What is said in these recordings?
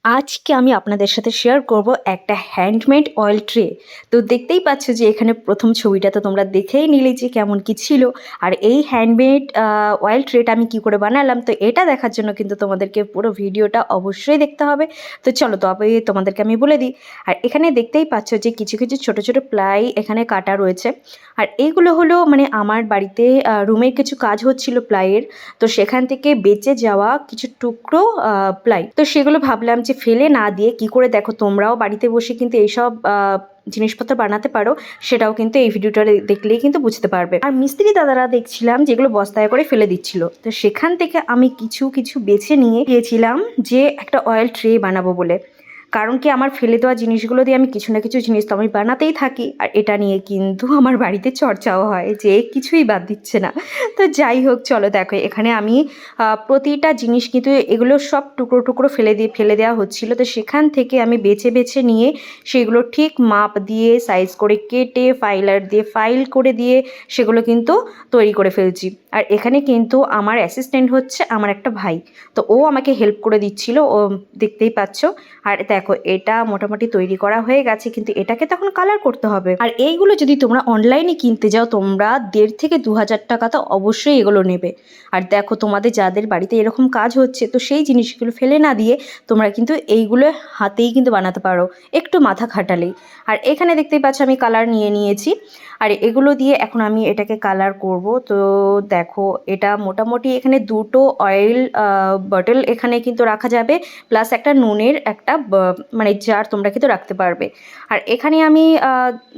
আজকে আমি আপনাদের সাথে শেয়ার করব একটা হ্যান্ডমেড অয়েল ট্রে। তো দেখতেই পাচ্ছ যে এখানে প্রথম ছবিটা তো তোমরা দেখেই নিলে যে কেমন কি ছিল। আর এই হ্যান্ডমেড অয়েল ট্রেটা আমি কি করে বানালাম, তো এটা দেখার জন্য কিন্তু তোমাদেরকে পুরো ভিডিওটা অবশ্যই দেখতে হবে। তো চলো তবে তোমাদেরকে আমি বলে দিই। আর এখানে দেখতেই পাচ্ছ যে কিছু কিছু ছোট ছোট প্লাই এখানে কাটা রয়েছে। আর এইগুলো হলো মানে আমার বাড়িতে রুমের কিছু কাজ হচ্ছিল প্লাইয়ের, তো সেখান থেকে বেঁচে যাওয়া কিছু টুকরো প্লাই। তো সেগুলো ভাবলাম যে ফেলে না দিয়ে কি করে দেখো তোমরাও বাড়িতে বসে কিন্তু এইসব জিনিসপত্র বানাতে পারো, সেটাও কিন্তু এই ভিডিওটা দেখলেই কিন্তু বুঝতে পারবে। আর মিস্ত্রি দাদারা দেখছিলাম যেগুলো বস্তায় করে ফেলে দিচ্ছিল, তো সেখান থেকে আমি কিছু কিছু বেছে নিয়ে গিয়েছিলাম যে একটা অয়েল ট্রে বানাবো বলে। কারণ কি, আমার ফেলে দেওয়া জিনিসগুলো দিয়ে আমি কিছু না কিছু জিনিস তো আমি বানাতেই থাকি, আর এটা নিয়ে কিন্তু আমার বাড়িতে চর্চাও হয় যে কিছুই বাদ দিচ্ছে না। তো যাই হোক, চলো দেখো এখানে আমি প্রতিটা জিনিস কিন্তু এগুলো সব টুকরো টুকরো ফেলে দেওয়া হচ্ছিল, তো সেখান থেকে আমি বেছে বেছে নিয়ে সেগুলো ঠিক মাপ দিয়ে সাইজ করে কেটে ফাইলার দিয়ে ফাইল করে দিয়ে সেগুলো কিন্তু তৈরি করে ফেলছি। আর এখানে কিন্তু আমার অ্যাসিস্ট্যান্ট হচ্ছে আমার একটা ভাই, তো ও আমাকে হেল্প করে দিচ্ছিল, ও দেখতেই পাচ্ছ। আর দেখো এটা মোটামুটি তৈরি করা হয়ে গেছে, কিন্তু এটাকে তখন কালার করতে হবে। আর এইগুলো যদি তোমরা অনলাইনে কিনতে যাও, তোমরা 1,500 থেকে 2,000 টাকা তো অবশ্যই এগুলো নেবে। আর দেখো তোমাদের যাদের বাড়িতে এরকম কাজ হচ্ছে, তো সেই জিনিসগুলো ফেলে না দিয়ে তোমরা কিন্তু এইগুলো হাতেই কিন্তু বানাতে পারো, একটু মাথা খাটালেই। আর এখানে দেখতেই পাচ্ছ আমি কালার নিয়ে নিয়েছি, আর এগুলো দিয়ে এখন আমি এটাকে কালার করব। তো দেখো এটা মোটামুটি এখানে দুটো অয়েল বটল এখানে কিন্তু রাখা যাবে, প্লাস একটা নুনের একটা মানে জার তোমরা কিন্তু রাখতে পারবে। আর এখানে আমি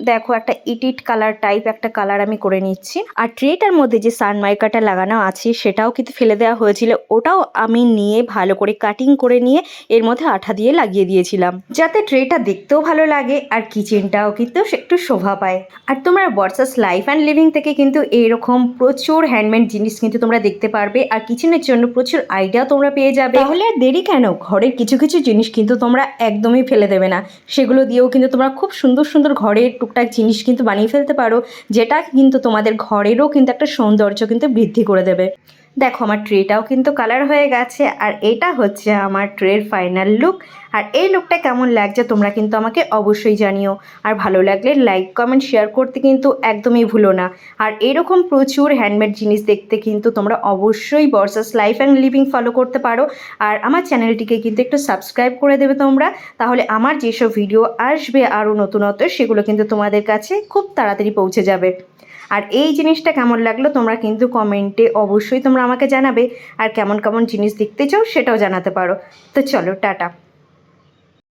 দেখো একটা ইটিট কালার টাইপ একটা কালার আমি করে নিচ্ছি। আর ট্রেটার মধ্যে যে সানমাইকাটা লাগানো আছে সেটাও কিন্তু ফেলে দেওয়া হয়েছিল, ওটাও আমি নিয়ে ভালো করে কাটিং করে নিয়ে এর মধ্যে আঠা দিয়ে লাগিয়ে দিয়েছিলাম, যাতে ট্রেটা দেখতেও ভালো লাগে আর কিচেনটাও কিন্তু একটু শোভা পায়। আর তোমরা বর্ষাস লাইফ অ্যান্ড লিভিং থেকে কিন্তু এইরকম প্রচুর হ্যান্ডমেড জিনিস কিন্তু তোমরা দেখতে পারবে, আর কিচেনের জন্য প্রচুর আইডিয়াও তোমরা পেয়ে যাবে। তাহলে আর দেরি কেন, ঘরের কিছু কিছু জিনিস কিন্তু তোমরা একদমই ফেলে দেবে না, সেগুলো দিয়েও কিন্তু তোমরা খুব সুন্দর সুন্দর ঘরের টুকটাক জিনিস কিন্তু বানিয়ে ফেলতে পারো, যেটা কিন্তু তোমাদের ঘরেরও কিন্তু একটা সৌন্দর্য কিন্তু বৃদ্ধি করে দেবে। দেখো আমার ট্রেটাও কিন্তু কালার হয়ে গেছে, আর এটা হচ্ছে আমার ট্রের ফাইনাল লুক। আর এই লুকটা কেমন লাগছে তোমরা কিন্তু আমাকে অবশ্যই জানিও। আর ভালো লাগলে লাইক কমেন্ট শেয়ার করতে কিন্তু একদমই ভুলো না। আর এরকম প্রচুর হ্যান্ডমেড জিনিস দেখতে কিন্তু তোমরা অবশ্যই বর্ষাস লাইফ অ্যান্ড লিভিং ফলো করতে পারো। আর আমার চ্যানেলটিকে কিন্তু একটু সাবস্ক্রাইব করে দেবে তোমরা, তাহলে আমার যেসব ভিডিও আসবে আরও নতুনত্ব সেগুলো কিন্তু তোমাদের কাছে খুব তাড়াতাড়ি পৌঁছে যাবে। আর এই জিনিসটা কেমন লাগলো তোমরা কিন্তু কমেন্টে অবশ্যই তোমরা আমাকে জানাবে, আর কেমন কেমন জিনিস দেখতে চাও সেটাও জানাতে পারো। তো চলো টাটা।